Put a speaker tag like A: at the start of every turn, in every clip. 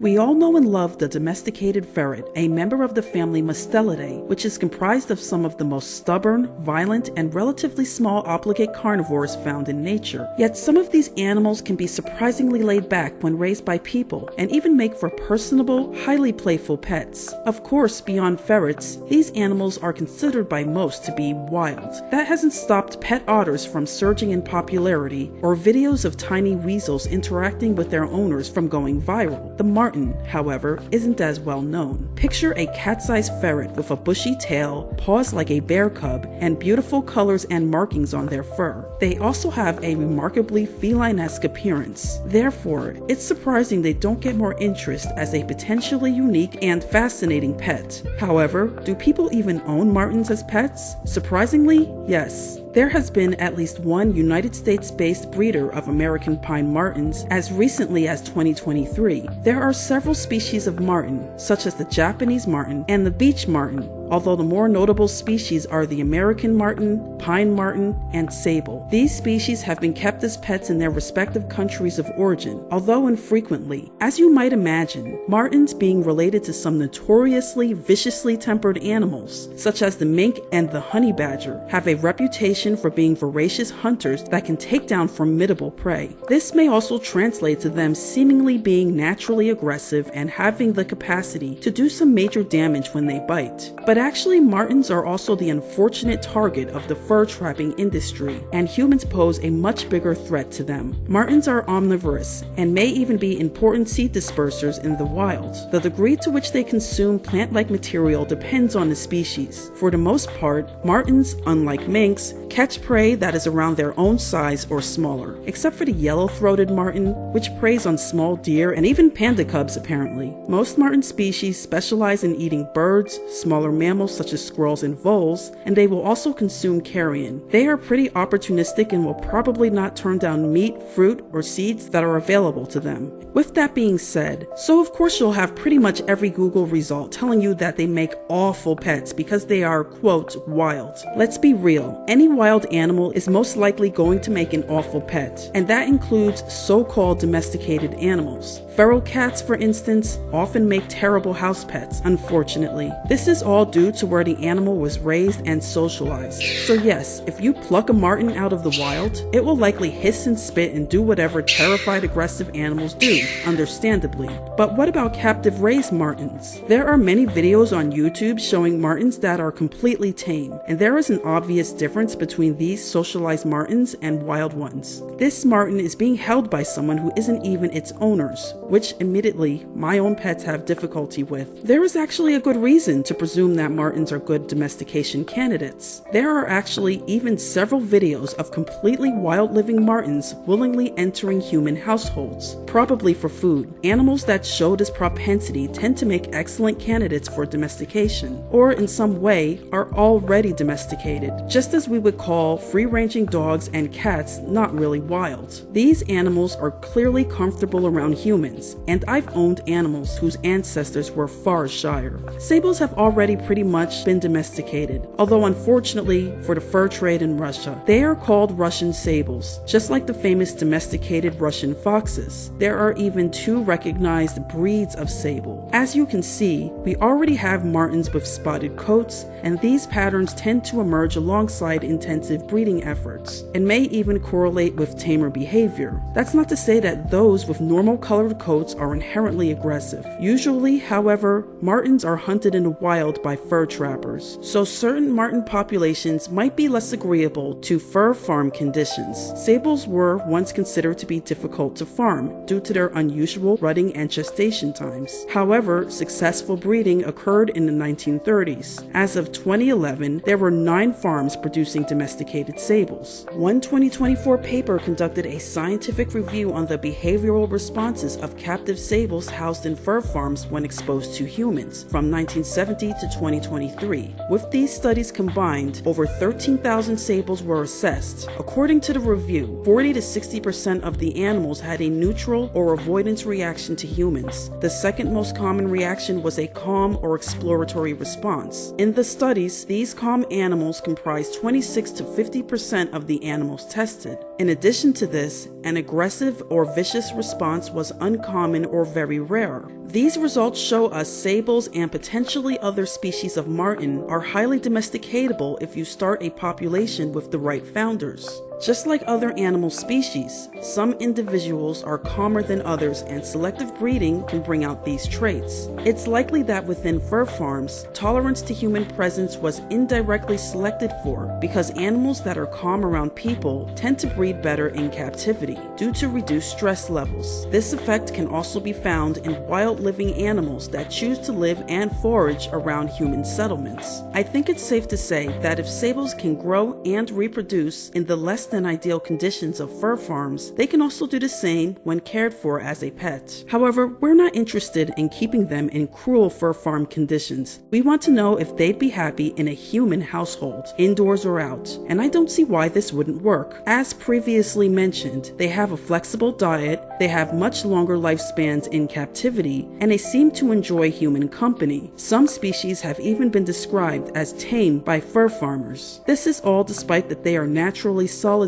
A: We all know and love the domesticated ferret, a member of the family Mustelidae, which is comprised of some of the most stubborn, violent, and relatively small obligate carnivores found in nature. Yet some of these animals can be surprisingly laid back when raised by people, and even make for personable, highly playful pets. Of course, beyond ferrets, these animals are considered by most to be wild. That hasn't stopped pet otters from surging in popularity, or videos of tiny weasels interacting with their owners from going viral. The Marten, however, isn't as well known. Picture a cat-sized ferret with a bushy tail, paws like a bear cub, and beautiful colors and markings on their fur. They also have a remarkably feline-esque appearance. Therefore, it's surprising they don't get more interest as a potentially unique and fascinating pet. However, do people even own Martens as pets? Surprisingly, yes. There has been at least one United States-based breeder of American pine martens as recently as 2023. There are several species of marten, such as the Japanese marten and the beach marten, although the more notable species are the American marten, pine marten, and sable. These species have been kept as pets in their respective countries of origin, although infrequently. As you might imagine, martens, being related to some notoriously viciously tempered animals, such as the mink and the honey badger, have a reputation for being voracious hunters that can take down formidable prey. This may also translate to them seemingly being naturally aggressive and having the capacity to do some major damage when they bite. But actually, martens are also the unfortunate target of the fur trapping industry, and humans pose a much bigger threat to them. Martens are omnivorous and may even be important seed dispersers in the wild. The degree to which they consume plant-like material depends on the species. For the most part, martens, unlike minks, catch prey that is around their own size or smaller, except for the yellow-throated marten, which preys on small deer and even panda cubs apparently. Most marten species specialize in eating birds, smaller mammals such as squirrels and voles, and they will also consume carrion. They are pretty opportunistic and will probably not turn down meat, fruit, or seeds that are available to them. With that being said, so of course you'll have pretty much every Google result telling you that they make awful pets because they are, quote, wild. Let's be real, any wild animal is most likely going to make an awful pet, and that includes so-called domesticated animals. Feral cats, for instance, often make terrible house pets, unfortunately. This is all due to where the animal was raised and socialized. So yes, if you pluck a marten out of the wild, it will likely hiss and spit and do whatever terrified aggressive animals do, understandably. But what about captive raised martens? There are many videos on YouTube showing martens that are completely tame, and there is an obvious difference between these socialized martens and wild ones. This marten is being held by someone who isn't even its owners, which admittedly my own pets have difficulty with. There is actually a good reason to presume that martens are good domestication candidates. There are actually even several videos of completely wild living martens willingly entering human households, probably for food. Animals that show this propensity tend to make excellent candidates for domestication, or in some way are already domesticated, just as we would call free-ranging dogs and cats not really wild. These animals are clearly comfortable around humans, and I've owned animals whose ancestors were far shyer. Sables have already pretty much been domesticated, although unfortunately for the fur trade in Russia. They are called Russian sables, just like the famous domesticated Russian foxes. There are even 2 recognized breeds of sable. As you can see, we already have martens with spotted coats, and these patterns tend to emerge alongside intensive breeding efforts, and may even correlate with tamer behavior. That's not to say that those with normal colored coats are inherently aggressive. Usually, however, martens are hunted in the wild by fur trappers, so certain marten populations might be less agreeable to fur farm conditions. Sables were once considered to be difficult to farm due to their unusual rutting and gestation times. However, successful breeding occurred in the 1930s. As of 2011, there were 9 farms producing domesticated sables. One 2024 paper conducted a scientific review on the behavioral responses of captive sables housed in fur farms when exposed to humans from 1970 to 2023. With these studies combined, over 13,000 sables were assessed. According to the review, 40 to 60% of the animals had a neutral or avoidance reaction to humans. The second most common reaction was a calm or exploratory response. In the studies, these calm animals comprised 26 to 50% of the animals tested. In addition to this, an aggressive or vicious response was uncommon or very rare. These results show us sables and potentially other species of marten are highly domesticatable if you start a population with the right founders. Just like other animal species, some individuals are calmer than others, and selective breeding can bring out these traits. It's likely that within fur farms, tolerance to human presence was indirectly selected for because animals that are calm around people tend to breed better in captivity due to reduced stress levels. This effect can also be found in wild living animals that choose to live and forage around human settlements. I think it's safe to say that if sables can grow and reproduce in the less than ideal conditions of fur farms, they can also do the same when cared for as a pet. However, we're not interested in keeping them in cruel fur farm conditions. We want to know if they'd be happy in a human household, indoors or out, and I don't see why this wouldn't work. As previously mentioned, they have a flexible diet, they have much longer lifespans in captivity, and they seem to enjoy human company. Some species have even been described as tame by fur farmers. This is all despite that they are naturally solitary,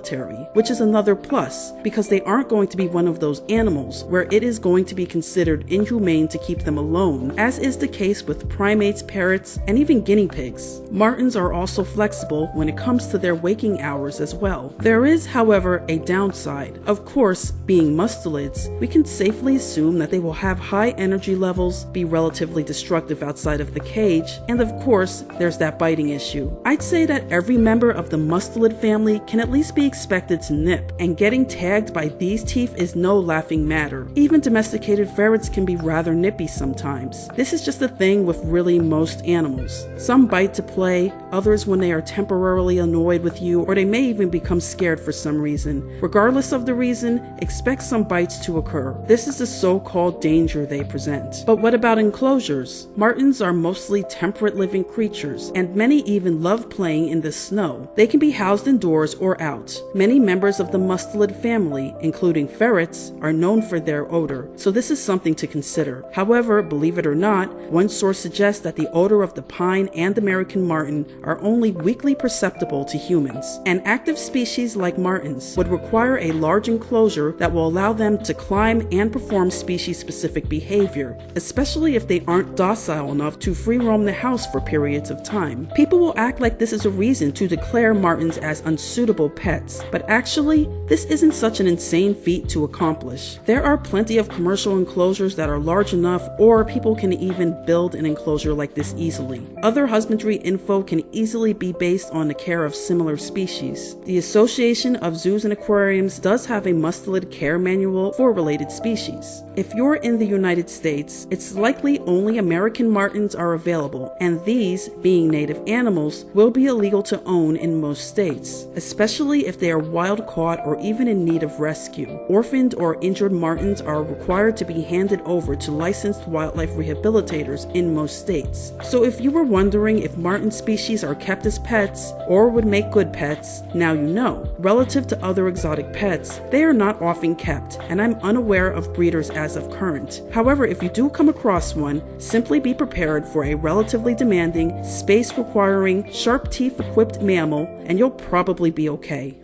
A: which is another plus, because they aren't going to be one of those animals where it is going to be considered inhumane to keep them alone, as is the case with primates, parrots, and even guinea pigs. Martens are also flexible when it comes to their waking hours as well. There is, however, a downside. Of course, being mustelids, we can safely assume that they will have high energy levels, be relatively destructive outside of the cage, and of course, there's that biting issue. I'd say that every member of the mustelid family can at least be expected to nip, and getting tagged by these teeth is no laughing matter. Even domesticated ferrets can be rather nippy sometimes. This is just a thing with really most animals. Some bite to play, others when they are temporarily annoyed with you, or they may even become scared for some reason. Regardless of the reason, expect some bites to occur. This is the so-called danger they present. But what about enclosures? Martens are mostly temperate living creatures, and many even love playing in the snow. They can be housed indoors or out. Many members of the mustelid family, including ferrets, are known for their odor, so this is something to consider. However, believe it or not, one source suggests that the odor of the pine and American marten are only weakly perceptible to humans. An active species like martens would require a large enclosure that will allow them to climb and perform species-specific behavior, especially if they aren't docile enough to free roam the house for periods of time. People will act like this is a reason to declare martens as unsuitable pets, but actually, this isn't such an insane feat to accomplish. There are plenty of commercial enclosures that are large enough, or people can even build an enclosure like this easily. Other husbandry info can easily be based on the care of similar species. The Association of Zoos and Aquariums does have a mustelid care manual for related species. If you're in the United States, it's likely only American martens are available, and these, being native animals, will be illegal to own in most states, especially if they are wild caught or even in need of rescue. Orphaned or injured martens are required to be handed over to licensed wildlife rehabilitators in most states. So if you were wondering if marten species are kept as pets or would make good pets, now you know. Relative to other exotic pets, they are not often kept, and I'm unaware of breeders as of current. However, if you do come across one, simply be prepared for a relatively demanding, space-requiring, sharp teeth-equipped mammal, and you'll probably be okay.